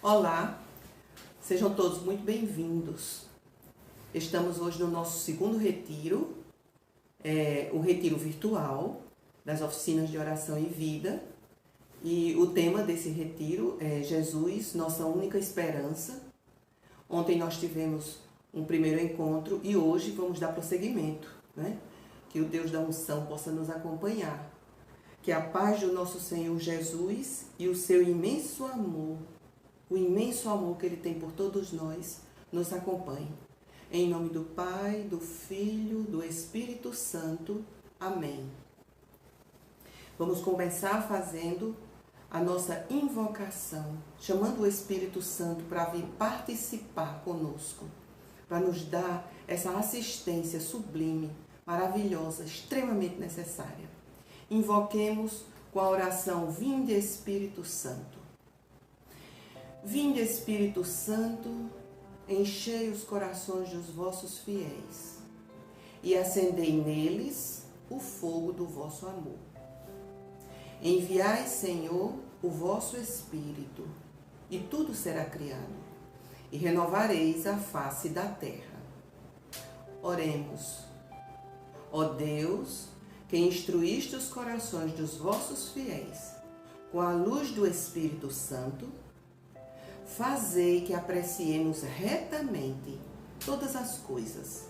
Olá, sejam todos muito bem-vindos. Estamos hoje no nosso segundo retiro, o retiro virtual das oficinas de oração e vida. E o tema desse retiro é Jesus, nossa única esperança. Ontem nós tivemos um primeiro encontro e hoje vamos dar prosseguimento, né? Que o Deus da unção possa nos acompanhar. Que a paz do nosso Senhor Jesus e o seu imenso amor, o imenso amor que Ele tem por todos nós, nos acompanhe. Em nome do Pai, do Filho, do Espírito Santo. Amém. Vamos começar fazendo a nossa invocação, chamando o Espírito Santo para vir participar conosco, para nos dar essa assistência sublime, maravilhosa, extremamente necessária. Invoquemos com a oração: Vinde Espírito Santo. Vinde Espírito Santo, enchei os corações dos vossos fiéis e acendei neles o fogo do vosso amor. Enviai, Senhor, o vosso Espírito, e tudo será criado, e renovareis a face da terra. Oremos. Ó Deus, que instruíste os corações dos vossos fiéis com a luz do Espírito Santo, fazei que apreciemos retamente todas as coisas,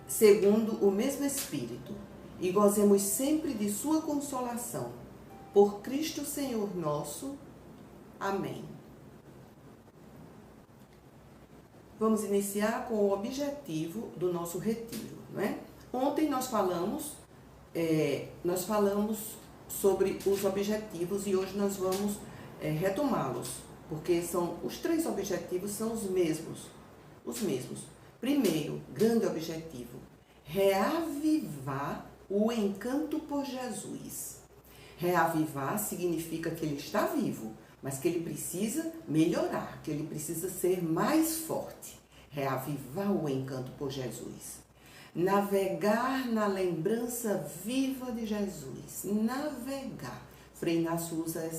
segundo o mesmo Espírito, e gozemos sempre de sua consolação. Por Cristo Senhor nosso. Amém. Vamos iniciar com o objetivo do nosso retiro, não é? Ontem nós falamos sobre os objetivos e hoje nós vamos retomá-los, porque os três objetivos são os mesmos. Primeiro, grande objetivo: reavivar o encanto por Jesus. Reavivar significa que ele está vivo, mas que ele precisa melhorar, que ele precisa ser mais forte. Reavivar o encanto por Jesus. Navegar na lembrança viva de Jesus. Navegar. Frei Inácio usa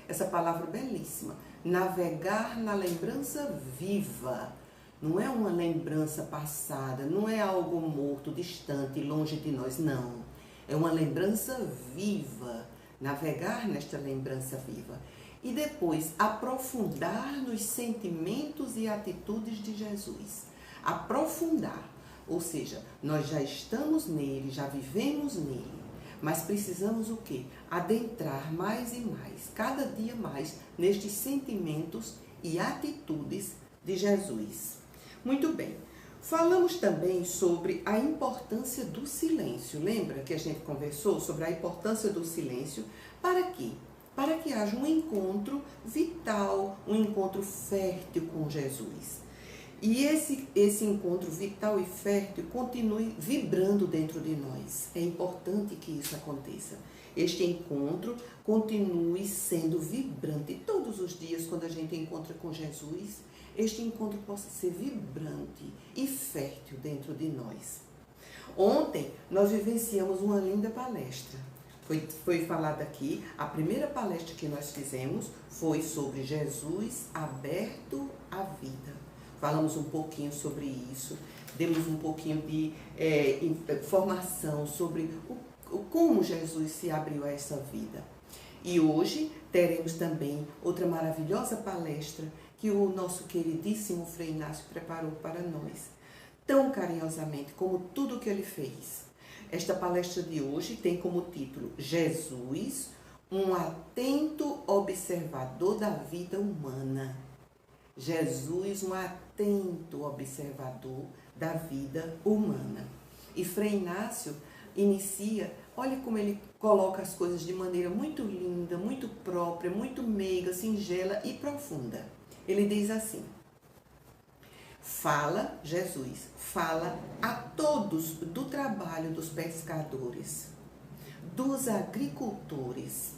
essa palavra belíssima. Navegar na lembrança viva. Não é uma lembrança passada, não é algo morto, distante, longe de nós, não. É uma lembrança viva. Navegar nesta lembrança viva. E depois, aprofundar nos sentimentos e atitudes de Jesus. Aprofundar. Ou seja, nós já estamos nele, já vivemos nele, mas precisamos o quê? Adentrar mais e mais, cada dia mais, nestes sentimentos e atitudes de Jesus. Muito bem. Falamos também sobre a importância do silêncio. Lembra que a gente conversou sobre a importância do silêncio? Para quê? Para que haja um encontro vital, um encontro fértil com Jesus. E esse encontro vital e fértil continue vibrando dentro de nós. É importante que isso aconteça. Este encontro continue sendo vibrante. Todos os dias, quando a gente encontra com Jesus, este encontro possa ser vibrante e fértil dentro de nós. Ontem, nós vivenciamos uma linda palestra. Foi falada aqui, a primeira palestra que nós fizemos foi sobre Jesus aberto à vida. Falamos um pouquinho sobre isso, demos um pouquinho de informação sobre como Jesus se abriu a essa vida. E hoje teremos também outra maravilhosa palestra que o nosso queridíssimo Frei Inácio preparou para nós, tão carinhosamente como tudo que ele fez. Esta palestra de hoje tem como título Jesus, um atento observador da vida humana. Jesus, um atento observador da vida humana. E Frei Inácio inicia, olha como ele coloca as coisas de maneira muito linda, muito própria, muito meiga, singela e profunda. Ele diz assim: Jesus fala a todos do trabalho dos pescadores, dos agricultores,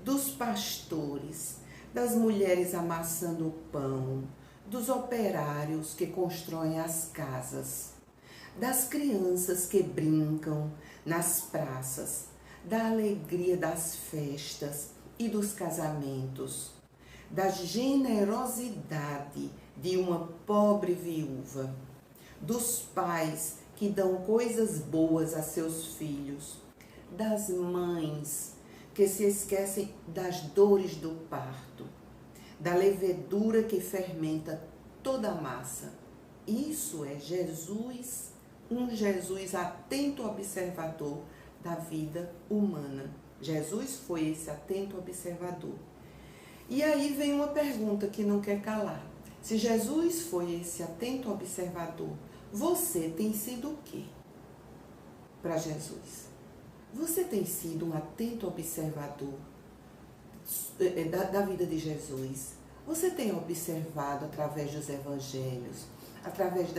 dos pastores, das mulheres amassando o pão, dos operários que constroem as casas, das crianças que brincam nas praças, da alegria das festas e dos casamentos, da generosidade de uma pobre viúva, dos pais que dão coisas boas a seus filhos, das mães que se esquecem das dores do parto, da levedura que fermenta toda a massa. Isso é Jesus, um Jesus atento observador da vida humana. Jesus foi esse atento observador. E aí vem uma pergunta que não quer calar. Se Jesus foi esse atento observador, você tem sido o quê para Jesus? Você tem sido um atento observador da vida de Jesus? Você tem observado através dos evangelhos, através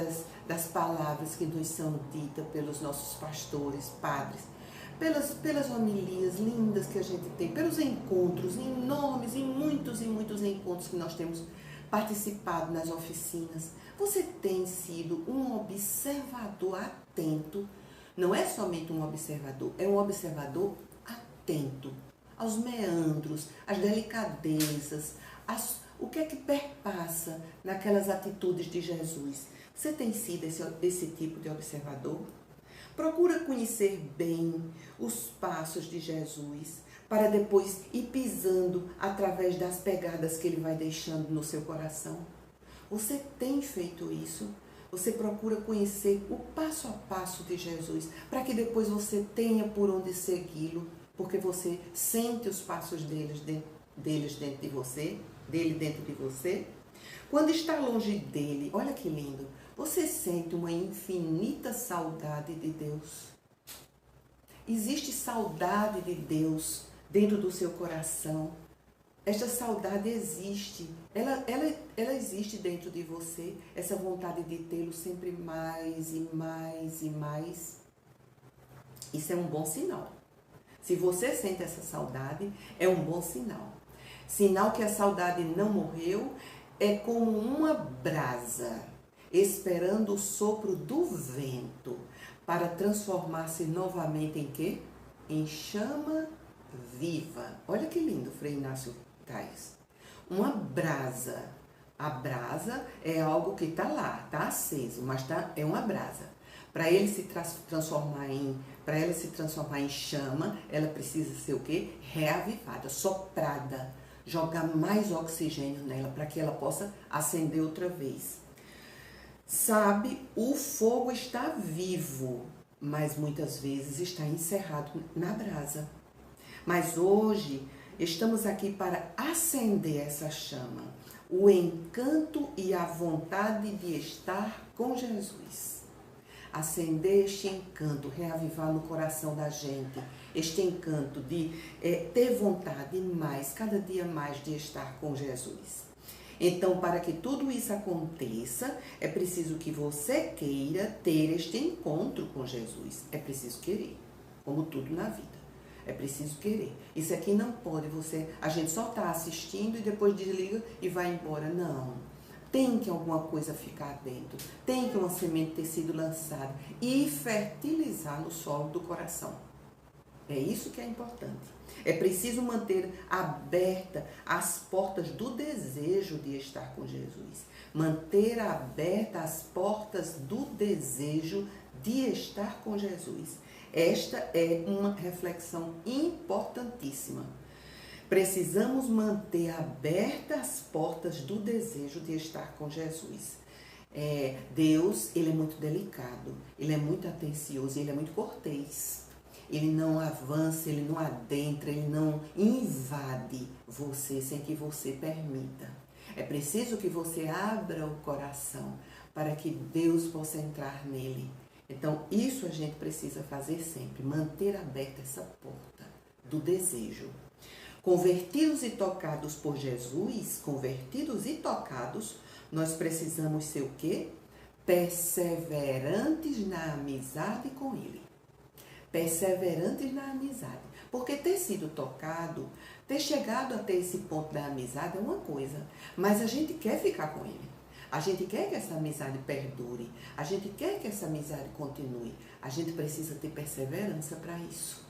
das palavras que nos são ditas pelos nossos pastores, padres, pelas homilias lindas que a gente tem, pelos encontros enormes e muitos encontros que nós temos participado nas oficinas. Você tem sido um observador atento. Não é somente um observador, é um observador atento aos meandros, às delicadezas, o que é que perpassa naquelas atitudes de Jesus. Você tem sido esse tipo de observador? Procura conhecer bem os passos de Jesus, para depois ir pisando através das pegadas que ele vai deixando no seu coração. Você tem feito isso? Você procura conhecer o passo a passo de Jesus, para que depois você tenha por onde segui-lo, porque você sente os passos deles dentro de você, dele dentro de você. Quando está longe dele, olha que lindo, você sente uma infinita saudade de Deus. Existe saudade de Deus dentro do seu coração. Esta saudade existe, ela existe dentro de você, essa vontade de tê-lo sempre mais e mais e mais. Isso é um bom sinal. Se você sente essa saudade, é um bom sinal. Sinal que a saudade não morreu, é como uma brasa, esperando o sopro do vento, para transformar-se novamente em quê? Em chama viva. Olha que lindo, Frei Inácio Tais. Uma brasa. A brasa é algo que está lá, está aceso, mas é uma brasa. Para ele se transformar em chama, ela precisa ser o quê? Reavivada, soprada, jogar mais oxigênio nela para que ela possa acender outra vez. Sabe, o fogo está vivo, mas muitas vezes está encerrado na brasa. Mas hoje estamos aqui para acender essa chama, o encanto e a vontade de estar com Jesus. Acender este encanto, reavivar no coração da gente, este encanto de ter vontade mais, cada dia mais de estar com Jesus. Então, para que tudo isso aconteça, é preciso que você queira ter este encontro com Jesus. É preciso querer, como tudo na vida. É preciso querer. Isso aqui não pode a gente só está assistindo e depois desliga e vai embora. Não. Tem que alguma coisa ficar dentro. Tem que uma semente ter sido lançada e fertilizar no solo do coração. É isso que é importante. É preciso manter aberta as portas do desejo de estar com Jesus. Manter abertas as portas do desejo de estar com Jesus. Esta é uma reflexão importantíssima. Precisamos manter abertas as portas do desejo de estar com Jesus. Deus, ele é muito delicado, ele é muito atencioso, ele é muito cortês. Ele não avança, ele não adentra, ele não invade você sem que você permita. É preciso que você abra o coração para que Deus possa entrar nele. Então, isso a gente precisa fazer sempre, manter aberta essa porta do desejo. Convertidos e tocados por Jesus, nós precisamos ser o quê? Perseverantes na amizade com ele. Perseverantes na amizade. Porque ter sido tocado, ter chegado até esse ponto da amizade é uma coisa, mas a gente quer ficar com ele. A gente quer que essa amizade perdure, a gente quer que essa amizade continue. A gente precisa ter perseverança para isso.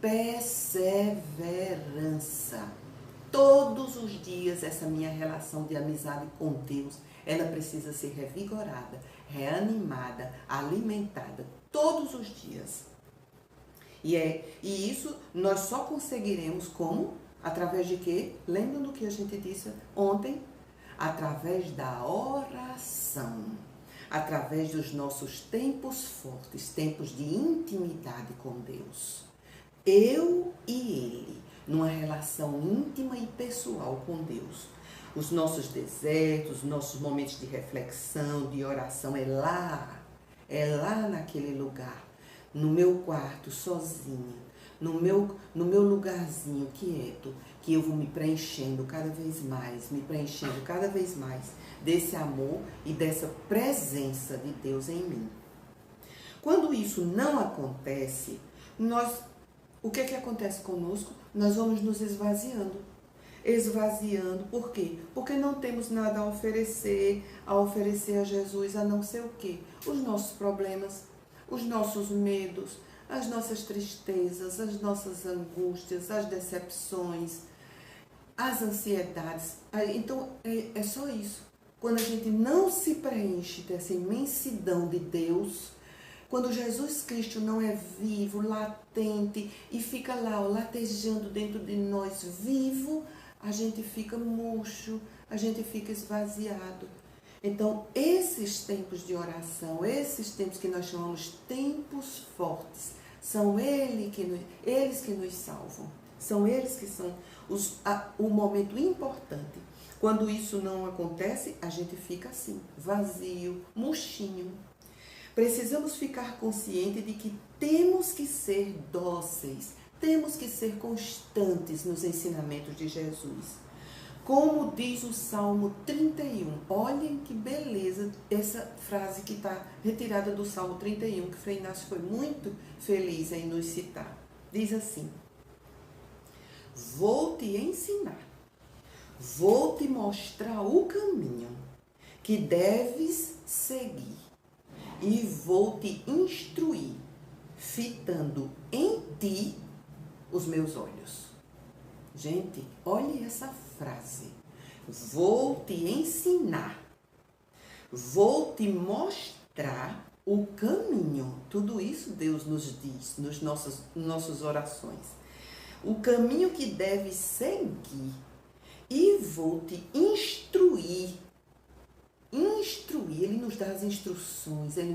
Perseverança. Todos os dias essa minha relação de amizade com Deus, ela precisa ser revigorada, reanimada, alimentada todos os dias. E isso nós só conseguiremos como? Através de quê? Lembram do que a gente disse ontem? Através da oração. Através dos nossos tempos fortes, tempos de intimidade com Deus. Eu e Ele, numa relação íntima e pessoal com Deus. Os nossos desertos, os nossos momentos de reflexão, de oração, é lá naquele lugar, no meu quarto, sozinha, no meu lugarzinho quieto, que eu vou me preenchendo cada vez mais desse amor e dessa presença de Deus em mim. Quando isso não acontece, o que acontece conosco? Nós vamos nos esvaziando. Por quê? Porque não temos nada a oferecer a Jesus, a não ser o quê? Os nossos problemas, os nossos medos, as nossas tristezas, as nossas angústias, as decepções, as ansiedades. Então, é só isso. Quando a gente não se preenche dessa imensidão de Deus, quando Jesus Cristo não é vivo, latente, e fica lá, latejando dentro de nós, vivo, a gente fica murcho, a gente fica esvaziado. Então, esses tempos de oração, esses tempos que nós chamamos tempos fortes, são eles que nos salvam. São eles que são o momento importante. Quando isso não acontece, a gente fica assim, vazio, murchinho. Precisamos ficar conscientes de que temos que ser dóceis, temos que ser constantes nos ensinamentos de Jesus. Como diz o Salmo 31, olhem que beleza essa frase que está retirada do Salmo 31, que Frei Inácio foi muito feliz em nos citar. Diz assim: vou te ensinar, vou te mostrar o caminho que deves seguir e vou te instruir, fitando em ti os meus olhos. Gente, olhe essa frase. Vou te ensinar, vou te mostrar o caminho. Tudo isso Deus nos diz nas nossas orações. O caminho que deve seguir e vou te instruir. Ele nos dá as instruções, ele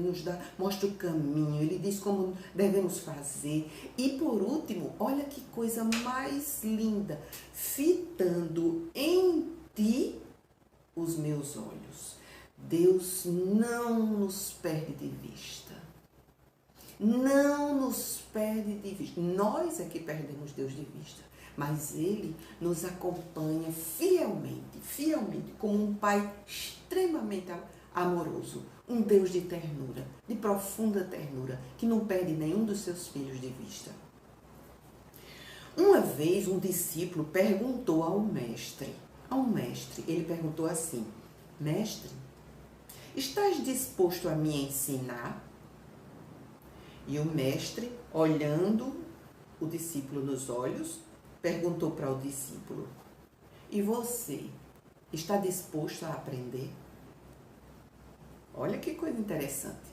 mostra o caminho, ele diz como devemos fazer. E por último, olha que coisa mais linda, fitando em ti os meus olhos. Deus não nos perde de vista. Não nos perde de vista. Nós é que perdemos Deus de vista. Mas Ele nos acompanha fielmente, como um Pai extremamente amoroso. Um Deus de ternura, de profunda ternura, que não perde nenhum dos seus filhos de vista. Uma vez um discípulo perguntou ao mestre, ele perguntou assim: mestre, estás disposto a me ensinar? E o mestre, olhando o discípulo nos olhos, perguntou para o discípulo: e você está disposto a aprender? Olha que coisa interessante.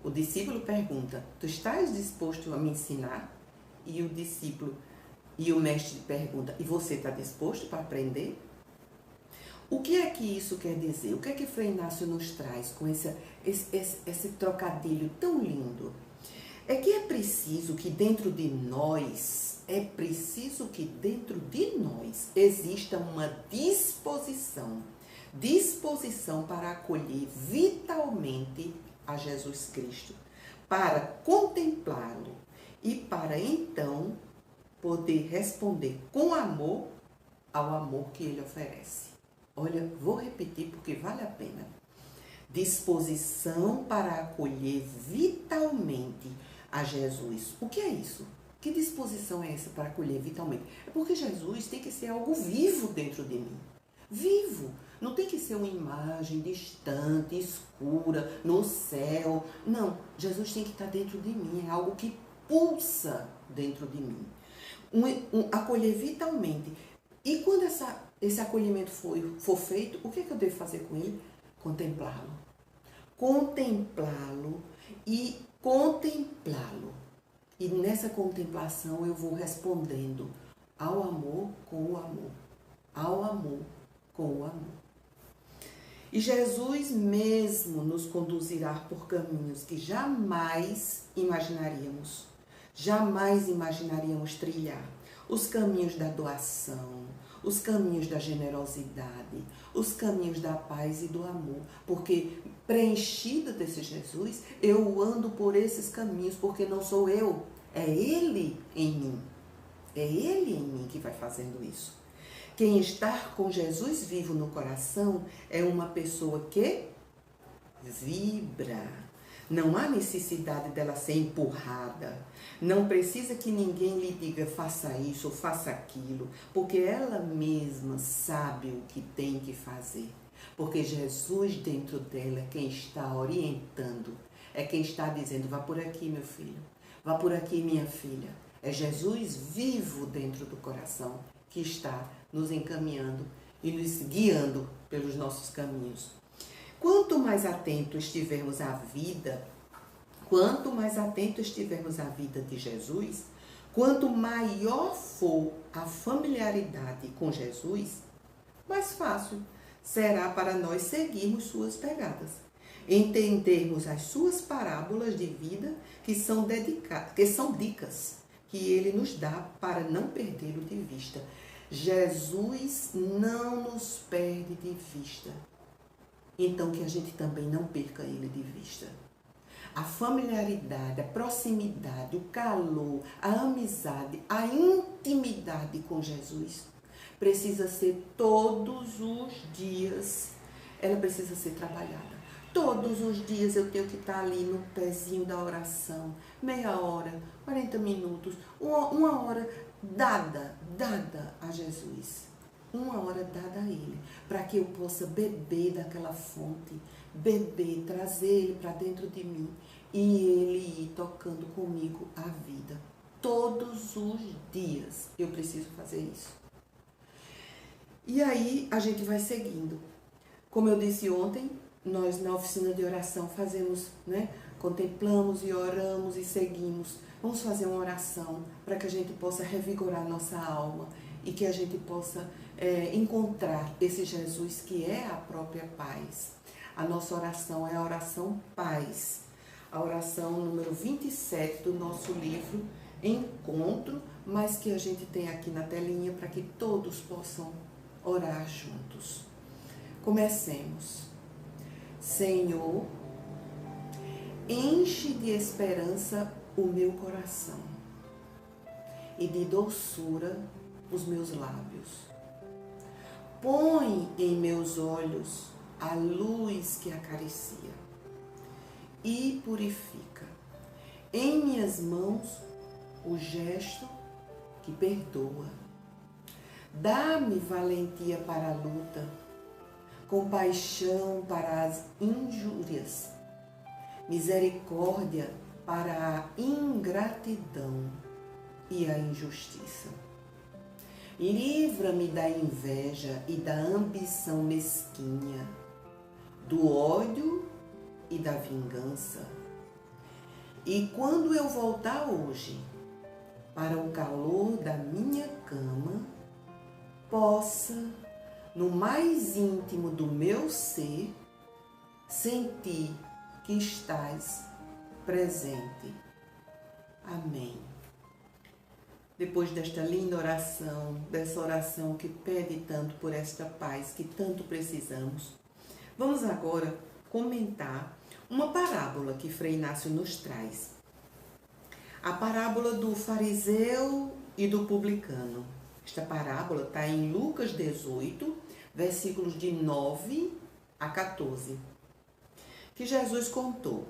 O discípulo pergunta: tu estás disposto a me ensinar? E o mestre pergunta: e você está disposto para aprender? O que é que isso quer dizer? O que é que Frei Inácio nos traz com esse trocadilho tão lindo? É que é preciso que dentro de nós exista uma disposição para acolher vitalmente a Jesus Cristo, para contemplá-lo e para então poder responder com amor ao amor que ele oferece. Olha, vou repetir porque vale a pena. Disposição para acolher vitalmente a Jesus. O que é isso? Que disposição é essa para acolher vitalmente? É porque Jesus tem que ser algo vivo dentro de mim. Vivo. Não tem que ser uma imagem distante, escura, no céu. Não. Jesus tem que estar dentro de mim. É algo que pulsa dentro de mim. Acolher vitalmente. E quando esse acolhimento for feito, o que é que eu devo fazer com ele? Contemplá-lo. Contemplá-lo e contemplá-lo. E nessa contemplação eu vou respondendo ao amor com o amor. Ao amor com o amor. E Jesus mesmo nos conduzirá por caminhos que jamais imaginaríamos trilhar. Os caminhos da doação, os caminhos da generosidade, os caminhos da paz e do amor. Porque preenchida desse Jesus, eu ando por esses caminhos, porque não sou eu, é Ele em mim. É Ele em mim que vai fazendo isso. Quem está com Jesus vivo no coração é uma pessoa que vibra. Não há necessidade dela ser empurrada. Não precisa que ninguém lhe diga faça isso ou faça aquilo, porque ela mesma sabe o que tem que fazer. Porque Jesus dentro dela é quem está orientando, é quem está dizendo vá por aqui, meu filho, vá por aqui, minha filha. É Jesus vivo dentro do coração que está nos encaminhando e nos guiando pelos nossos caminhos. Quanto mais atento estivermos à vida, de Jesus, quanto maior for a familiaridade com Jesus, mais fácil será para nós seguirmos suas pegadas, entendermos as suas parábolas de vida que são dicas que ele nos dá para não perdê-lo de vista. Jesus não nos perde de vista. Então que a gente também não perca ele de vista. A familiaridade, a proximidade, o calor, a amizade, a intimidade com Jesus precisa ser todos os dias, ela precisa ser trabalhada. Todos os dias eu tenho que estar ali no pezinho da oração, meia hora, 40 minutos, uma hora dada a Jesus. Uma hora dada a Ele, para que eu possa beber daquela fonte, trazer Ele para dentro de mim e Ele ir tocando comigo a vida. Todos os dias eu preciso fazer isso. E aí a gente vai seguindo. Como eu disse ontem, nós na oficina de oração fazemos, contemplamos e oramos e seguimos. Vamos fazer uma oração para que a gente possa revigorar nossa alma e que a gente possa encontrar esse Jesus que é a própria paz. A nossa oração é a oração paz. A oração número 27 do nosso livro Encontro, mas que a gente tem aqui na telinha para que todos possam orar juntos. Comecemos. Senhor, enche de esperança o meu coração e de doçura os meus lábios. Põe em meus olhos a luz que acaricia e purifica. Em minhas mãos o gesto que perdoa. Dá-me valentia para a luta, compaixão para as injúrias, misericórdia para a ingratidão e a injustiça. Livra-me da inveja e da ambição mesquinha, do ódio e da vingança. E quando eu voltar hoje para o calor da minha cama, possa, no mais íntimo do meu ser, sentir que estás presente. Amém. Depois desta linda oração, dessa oração que pede tanto por esta paz que tanto precisamos, vamos agora comentar uma parábola que Frei Inácio nos traz. A parábola do fariseu e do publicano. Esta parábola está em Lucas 18, versículos de 9 a 14, que Jesus contou.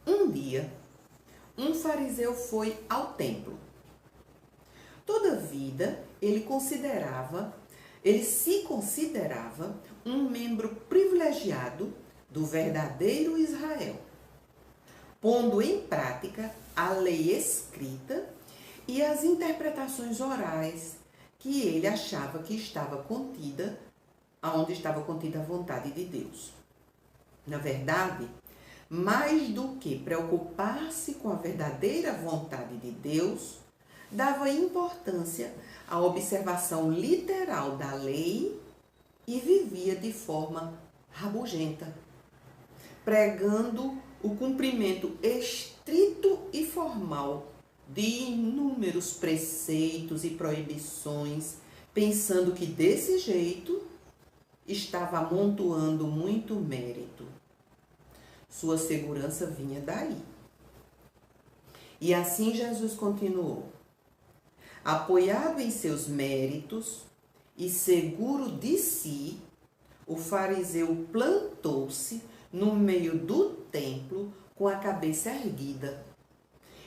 Um dia, um fariseu foi ao templo. Todavia, ele se considerava um membro privilegiado do verdadeiro Israel, pondo em prática a lei escrita e as interpretações orais que ele achava que estava contida, aonde estava contida a vontade de Deus. Na verdade, mais do que preocupar-se com a verdadeira vontade de Deus, dava importância à observação literal da lei e vivia de forma rabugenta, pregando o cumprimento estrito e formal de inúmeros preceitos e proibições, pensando que desse jeito estava amontoando muito mérito. Sua segurança vinha daí. E assim Jesus continuou. Apoiado em seus méritos e seguro de si, o fariseu plantou-se no meio do templo com a cabeça erguida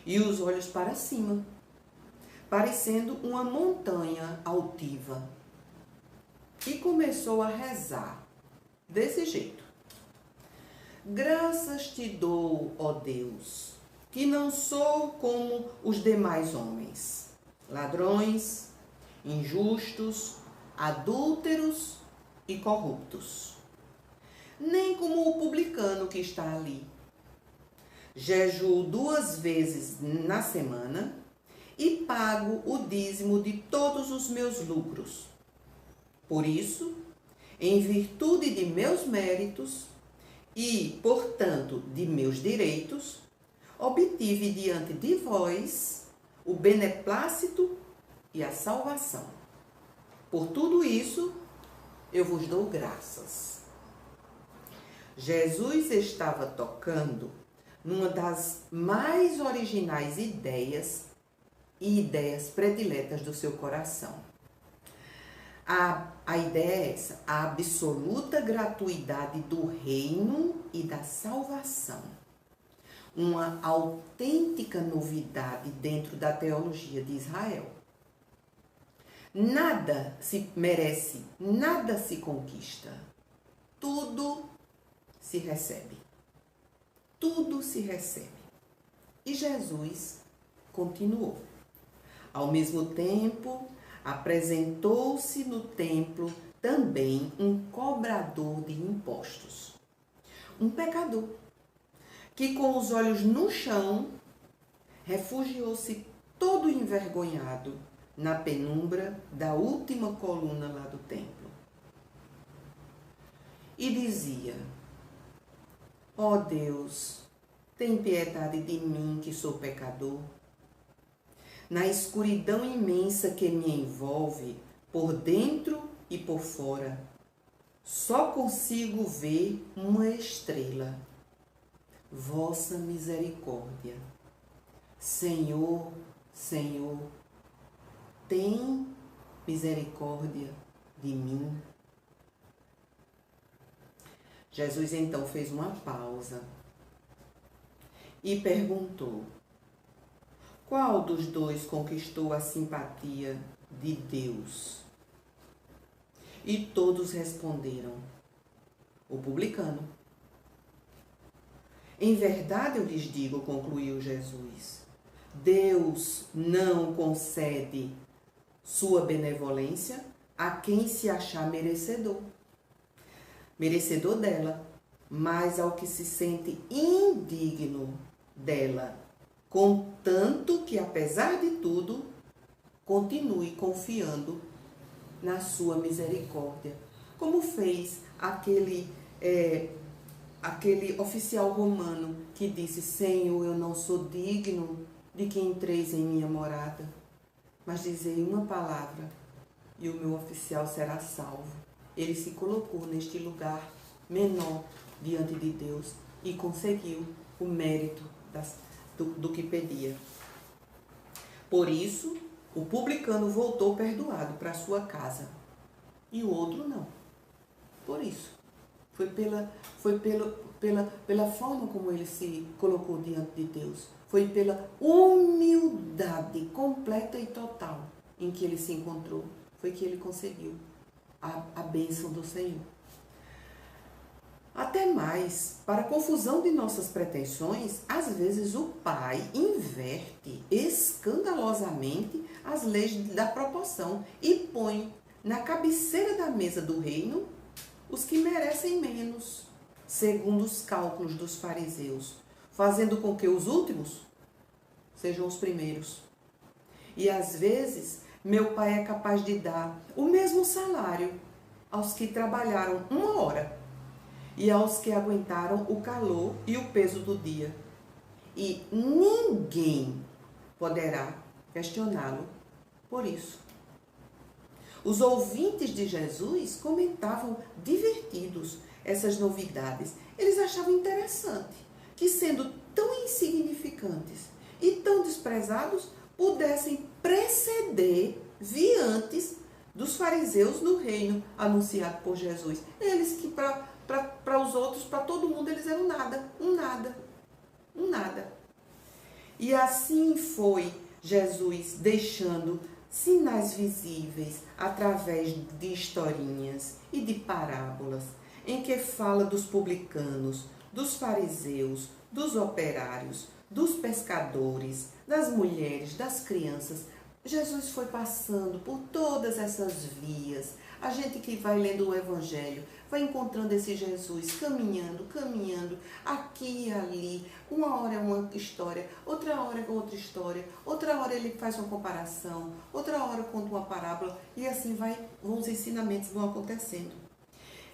e os olhos para cima, parecendo uma montanha altiva. E começou a rezar desse jeito. Graças te dou, ó Deus, que não sou como os demais homens, ladrões, injustos, adúlteros e corruptos, nem como o publicano que está ali. Jejuo 2 vezes na semana e pago o dízimo de todos os meus lucros. Por isso, em virtude de meus méritos e, portanto, de meus direitos, obtive diante de vós o beneplácito e a salvação. Por tudo isso, eu vos dou graças. Jesus estava tocando numa das mais originais ideias e ideias prediletas do seu coração. A ideia é essa, a absoluta gratuidade do reino e da salvação. Uma autêntica novidade dentro da teologia de Israel. Nada se merece, nada se conquista. Tudo se recebe. Tudo se recebe. E Jesus continuou. Ao mesmo tempo, apresentou-se no templo também um cobrador de impostos. Um pecador, que com os olhos no chão, refugiou-se todo envergonhado na penumbra da última coluna lá do templo. E dizia: ó Deus, tem piedade de mim que sou pecador. Na escuridão imensa que me envolve, por dentro e por fora, só consigo ver uma estrela. Vossa misericórdia. Senhor, Senhor, tem misericórdia de mim. Jesus então fez uma pausa e perguntou: qual dos dois conquistou a simpatia de Deus? E todos responderam: o publicano. Em verdade eu lhes digo, concluiu Jesus, Deus não concede sua benevolência a quem se achar merecedor dela, mas ao que se sente indigno dela, contanto que, apesar de tudo, continue confiando na sua misericórdia, como fez aquele oficial romano que disse: Senhor, eu não sou digno de que entreis em minha morada, mas dizei uma palavra e o meu oficial será salvo. Ele se colocou neste lugar menor diante de Deus e conseguiu o mérito do que pedia. Por isso, o publicano voltou perdoado para sua casa e o outro não. Por isso, foi pela forma como ele se colocou diante de Deus, foi pela humildade completa e total em que ele se encontrou, foi que ele conseguiu a bênção do Senhor. Até mais, para a confusão de nossas pretensões, às vezes o pai inverte escandalosamente as leis da proporção e põe na cabeceira da mesa do reino os que merecem menos, segundo os cálculos dos fariseus, fazendo com que os últimos sejam os primeiros. E às vezes, meu pai é capaz de dar o mesmo salário aos que trabalharam 1 hora e aos que aguentaram o calor e o peso do dia. E ninguém poderá questioná-lo por isso. Os ouvintes de Jesus comentavam divertidos essas novidades. Eles achavam interessante que, sendo tão insignificantes e tão desprezados, pudessem preceder viantes dos fariseus no reino anunciado por Jesus. Eles que para os outros, para todo mundo, eles eram nada, um nada, um nada. E assim foi Jesus deixando sinais visíveis através de historinhas e de parábolas, em que fala dos publicanos, dos fariseus, dos operários, dos pescadores, das mulheres, das crianças. Jesus foi passando por todas essas vias. A gente que vai lendo o Evangelho vai encontrando esse Jesus caminhando, aqui e ali. Uma hora é uma história, outra hora é outra história, outra hora ele faz uma comparação, outra hora conta uma parábola e assim os ensinamentos vão acontecendo.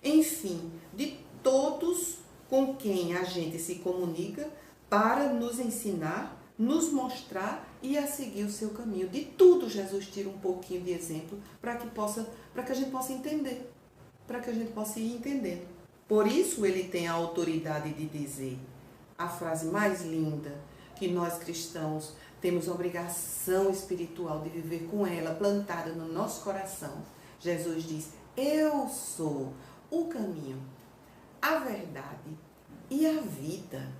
Enfim, de todos com quem a gente se comunica para nos ensinar, nos mostrar e a seguir o seu caminho. De tudo Jesus tira um pouquinho de exemplo para que a gente possa entender, para que a gente possa ir entendendo. Por isso ele tem a autoridade de dizer a frase mais linda, que nós cristãos temos a obrigação espiritual de viver com ela plantada no nosso coração. Jesus diz: eu sou o caminho, a verdade e a vida.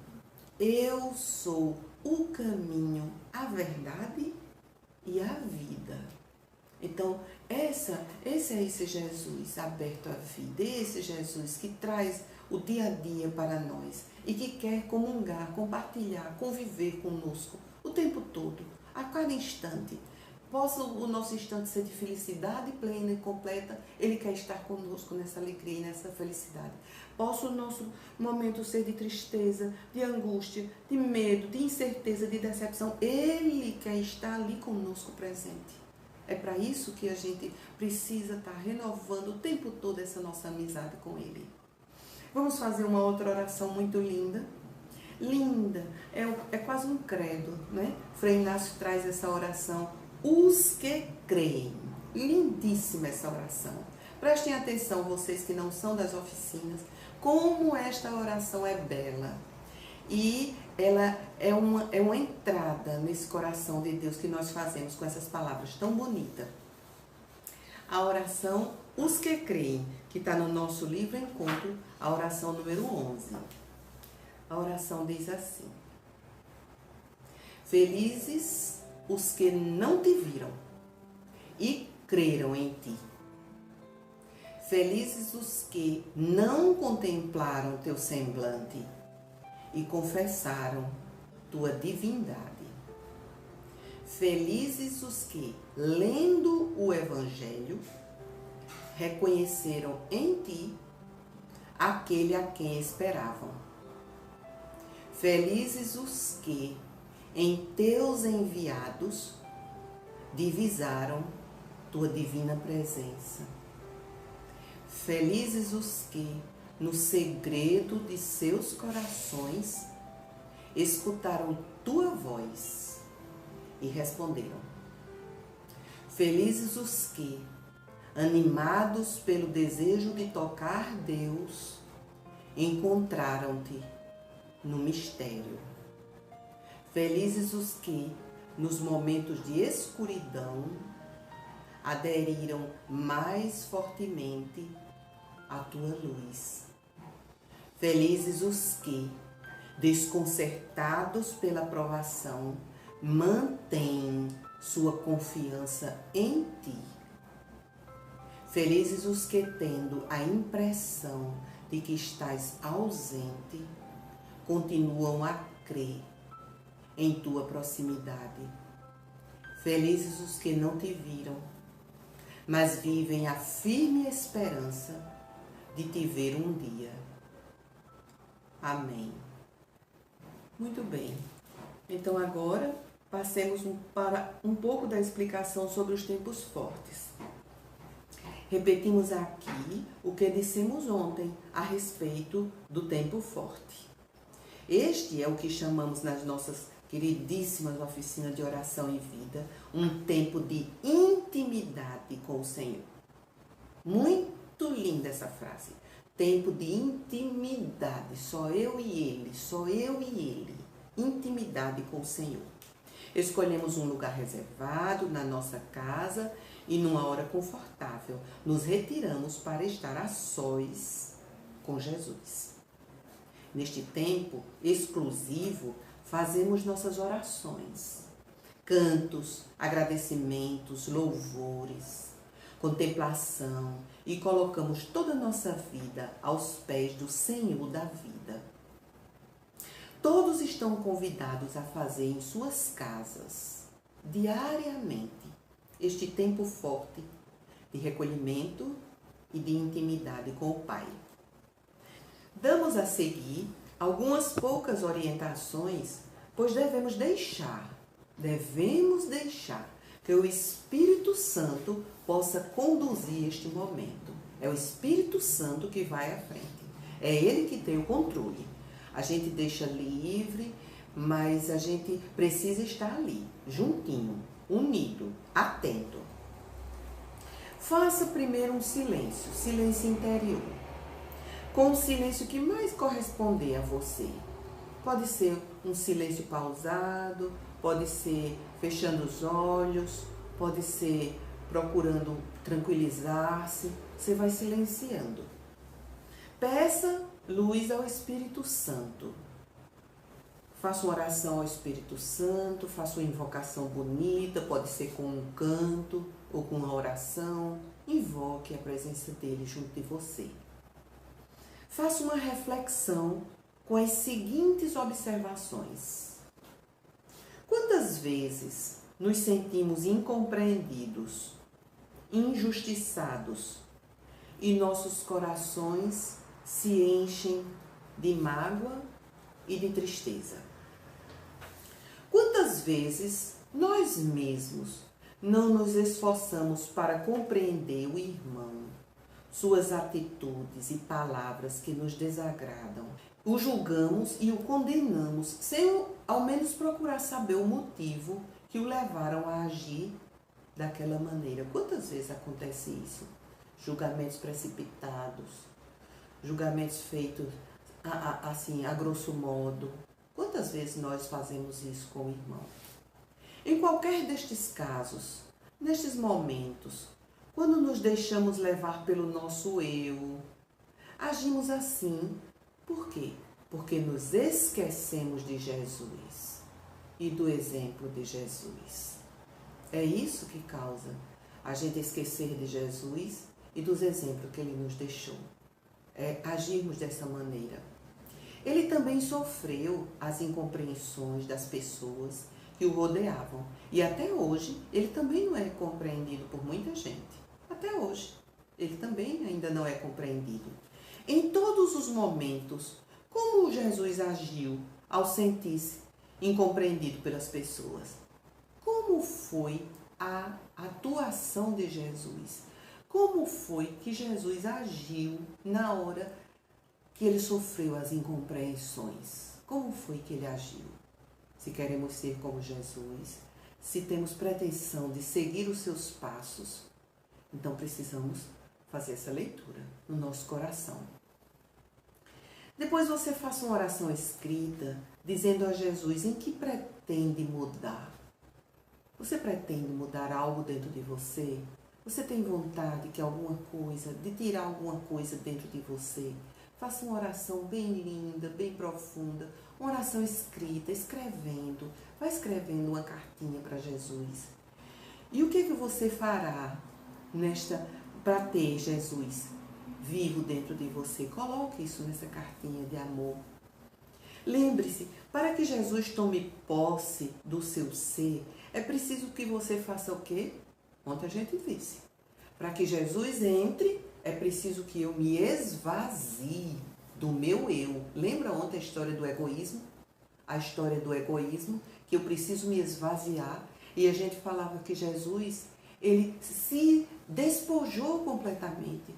Eu sou o caminho, a verdade e a vida. Então, esse é esse Jesus aberto à vida, esse Jesus que traz o dia a dia para nós e que quer comungar, compartilhar, conviver conosco o tempo todo, a cada instante. Possa o nosso instante ser de felicidade plena e completa, Ele quer estar conosco nessa alegria e nessa felicidade. Possa o nosso momento ser de tristeza, de angústia, de medo, de incerteza, de decepção. Ele quer estar ali conosco presente. É para isso que a gente precisa estar renovando o tempo todo essa nossa amizade com Ele. Vamos fazer uma outra oração muito linda. Linda, é quase um credo, né? Frei Inácio traz essa oração. Os que creem. Lindíssima essa oração. Prestem atenção, vocês que não são das oficinas, como esta oração é bela. E ela é uma entrada nesse coração de Deus que nós fazemos com essas palavras tão bonitas. A oração Os que creem, que está no nosso livro Encontro, a oração número 11. A oração diz assim: felizes os que não te viram e creram em ti. Felizes os que não contemplaram teu semblante e confessaram tua divindade. Felizes os que, lendo o Evangelho, reconheceram em ti aquele a quem esperavam. Felizes os que, em teus enviados, divisaram tua divina presença. Felizes os que, no segredo de seus corações, escutaram tua voz e responderam. Felizes os que, animados pelo desejo de tocar Deus, encontraram-te no mistério. Felizes os que, nos momentos de escuridão, aderiram mais fortemente à tua luz. Felizes os que, desconcertados pela provação, mantêm sua confiança em ti. Felizes os que, tendo a impressão de que estás ausente, continuam a crer em tua proximidade. Felizes os que não te viram, mas vivem a firme esperança de te ver um dia. Amém. Muito bem. Então agora passemos para um pouco da explicação sobre os tempos fortes. Repetimos aqui o que dissemos ontem a respeito do tempo forte. Este é o que chamamos nas nossas queridíssimas oficinas de oração e vida, um tempo de intimidade com o Senhor. Muito linda essa frase. Tempo de intimidade, só eu e Ele, só eu e Ele. Intimidade com o Senhor. Escolhemos um lugar reservado na nossa casa e numa hora confortável, nos retiramos para estar a sós com Jesus. Neste tempo exclusivo, fazemos nossas orações, cantos, agradecimentos, louvores, contemplação e colocamos toda a nossa vida aos pés do Senhor da vida. Todos estão convidados a fazer em suas casas, diariamente, este tempo forte de recolhimento e de intimidade com o Pai. Damos a seguir algumas poucas orientações, pois devemos deixar que o Espírito Santo possa conduzir este momento. É o Espírito Santo que vai à frente. É Ele que tem o controle. A gente deixa livre, mas a gente precisa estar ali, juntinho, unido, atento. Faça primeiro um silêncio interior, com o silêncio que mais corresponder a você. Pode ser um silêncio pausado, pode ser fechando os olhos, pode ser procurando tranquilizar-se. Você vai silenciando. Peça luz ao Espírito Santo. Faça uma oração ao Espírito Santo, faça uma invocação bonita, pode ser com um canto ou com uma oração. Invoque a presença dele junto de você. Faça uma reflexão com as seguintes observações. Quantas vezes nos sentimos incompreendidos, injustiçados e nossos corações se enchem de mágoa e de tristeza? Quantas vezes nós mesmos não nos esforçamos para compreender o irmão, suas atitudes e palavras que nos desagradam, o julgamos e o condenamos, sem ao menos procurar saber o motivo que o levaram a agir daquela maneira? Quantas vezes acontece isso? Julgamentos precipitados, julgamentos feitos assim, a grosso modo. Quantas vezes nós fazemos isso com o irmão? Em qualquer destes casos, nestes momentos, quando nos deixamos levar pelo nosso eu, agimos assim. Por quê? Porque nos esquecemos de Jesus e do exemplo de Jesus. É isso que causa a gente esquecer de Jesus e dos exemplos que ele nos deixou. É agirmos dessa maneira. Ele também sofreu as incompreensões das pessoas que o rodeavam. E até hoje, ele também não é compreendido por muita gente. Até hoje, ele também ainda não é compreendido. Em todos os momentos, como Jesus agiu ao sentir-se incompreendido pelas pessoas? Como foi a atuação de Jesus? Como foi que Jesus agiu na hora que ele sofreu as incompreensões? Como foi que ele agiu? Se queremos ser como Jesus, se temos pretensão de seguir os seus passos, então precisamos fazer essa leitura no nosso coração. Depois você faça uma oração escrita, dizendo a Jesus em que pretende mudar. Você pretende mudar algo dentro de você? Você tem vontade de tirar alguma coisa dentro de você? Faça uma oração bem linda, bem profunda, uma oração escrita, escrevendo. Vai escrevendo uma cartinha para Jesus. E o que você fará para ter Jesus vivo dentro de você. Coloque isso nessa cartinha de amor. Lembre-se, para que Jesus tome posse do seu ser, é preciso que você faça o quê? Ontem a gente disse. Para que Jesus entre, é preciso que eu me esvazie do meu eu. Lembra ontem a história do egoísmo? A história do egoísmo, que eu preciso me esvaziar. E a gente falava que Jesus, ele se despojou completamente,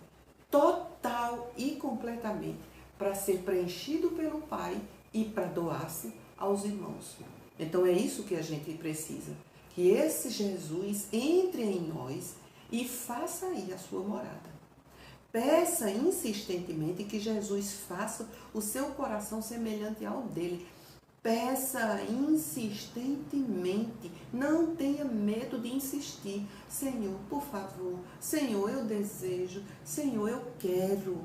total e completamente, para ser preenchido pelo Pai e para doar-se aos irmãos. Então é isso que a gente precisa, que esse Jesus entre em nós e faça aí a sua morada. Peça insistentemente que Jesus faça o seu coração semelhante ao dele. Peça insistentemente, não tenha medo de insistir. Senhor, por favor, Senhor, eu desejo, Senhor, eu quero.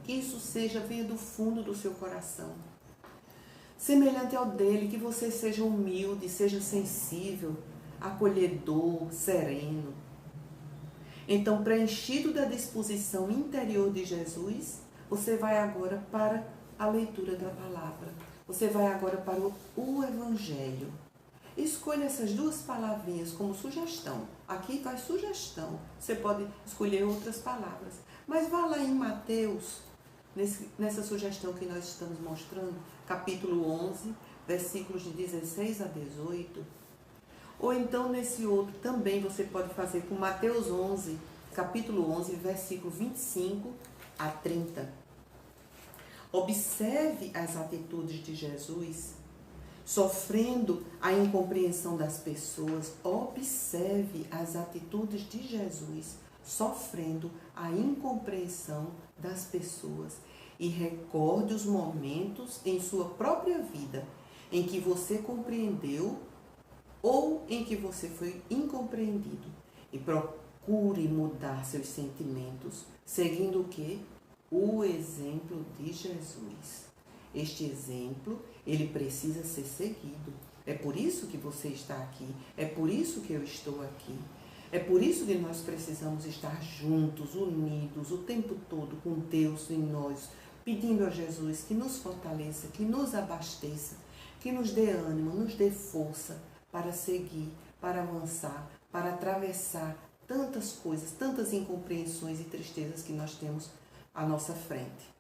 Que isso venha do fundo do seu coração. Semelhante ao dele, que você seja humilde, seja sensível, acolhedor, sereno. Então, preenchido da disposição interior de Jesus, você vai agora para a leitura da palavra. Você vai agora para o Evangelho. Escolha essas duas palavrinhas como sugestão. Aqui vai sugestão. Você pode escolher outras palavras. Mas vá lá em Mateus, nessa sugestão que nós estamos mostrando, capítulo 11, versículos de 16 a 18. Ou então nesse outro também você pode fazer com Mateus 11, capítulo 11, versículo 25 a 30. Observe as atitudes de Jesus, sofrendo a incompreensão das pessoas. Observe as atitudes de Jesus, sofrendo a incompreensão das pessoas. E recorde os momentos em sua própria vida em que você compreendeu ou em que você foi incompreendido. E procure mudar seus sentimentos, seguindo o quê? O exemplo de Jesus. Este exemplo, ele precisa ser seguido. É por isso que você está aqui. É por isso que eu estou aqui. É por isso que nós precisamos estar juntos, unidos, o tempo todo com Deus em nós, pedindo a Jesus que nos fortaleça, que nos abasteça, que nos dê ânimo, nos dê força para seguir, para avançar, para atravessar tantas coisas, tantas incompreensões e tristezas que nós temos à nossa frente.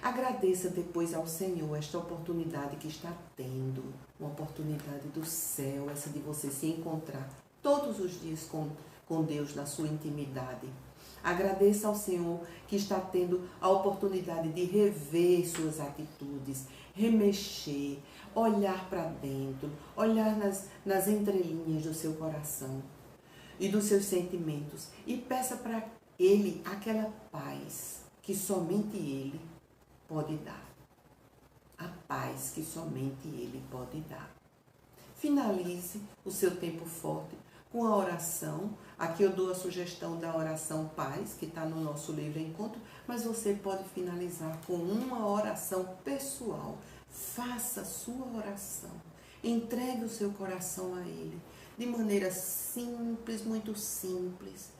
Agradeça depois ao Senhor esta oportunidade que está tendo, uma oportunidade do céu, essa de você se encontrar todos os dias com Deus na sua intimidade. Agradeça ao Senhor que está tendo a oportunidade de rever suas atitudes, remexer, olhar para dentro, olhar nas entrelinhas do seu coração e dos seus sentimentos e peça para Ele aquela paz que somente Ele pode dar. A paz que somente Ele pode dar. Finalize o seu tempo forte com a oração. Aqui eu dou a sugestão da oração Paz, que está no nosso livro Encontro, mas você pode finalizar com uma oração pessoal. Faça a sua oração. Entregue o seu coração a Ele, de maneira simples, muito simples,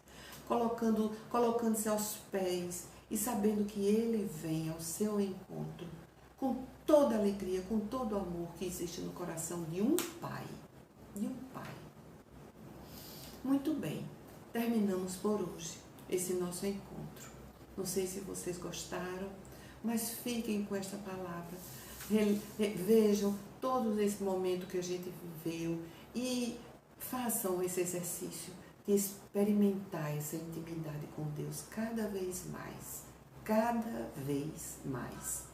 colocando-se aos pés e sabendo que Ele vem ao seu encontro com toda a alegria, com todo o amor que existe no coração de um pai. De um pai. Muito bem, terminamos por hoje esse nosso encontro. Não sei se vocês gostaram, mas fiquem com esta palavra. Vejam todo esse momento que a gente viveu e façam esse exercício de experimentar essa intimidade com Deus cada vez mais. Cada vez mais.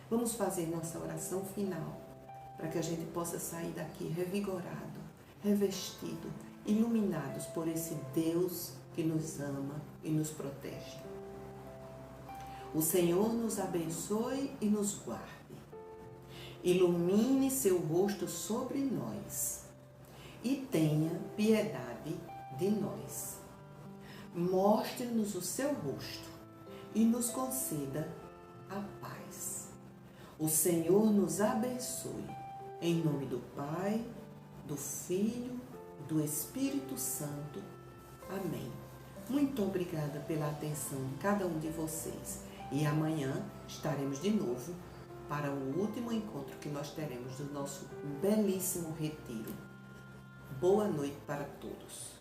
Vamos fazer nossa oração final para que a gente possa sair daqui revigorado, revestido, iluminados por esse Deus que nos ama e nos protege. O Senhor nos abençoe e nos guarde. Ilumine seu rosto sobre nós e tenha piedade de nós. Mostre-nos o seu rosto e nos conceda a paz. O Senhor nos abençoe. Em nome do Pai, do Filho e do Espírito Santo. Amém. Muito obrigada pela atenção de cada um de vocês. E amanhã estaremos de novo para o último encontro que nós teremos do nosso belíssimo retiro. Boa noite para todos.